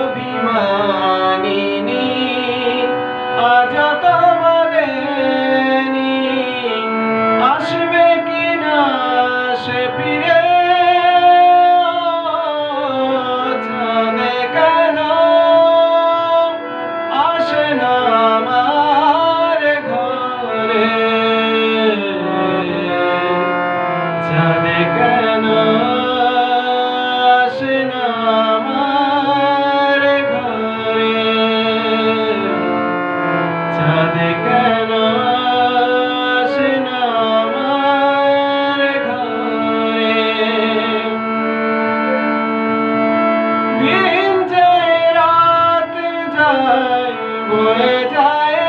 অভিমানিনী আজ তো বলেনি আসবে কিনা সে ফিরে। চাঁদে কেন আসে না আমার ঘরে, চাঁদে কেন আসে না আমার ঘরে, চাঁদে কেন আসে না আমার ঘরে। দিন যায় রাত যায় বয়ে যায়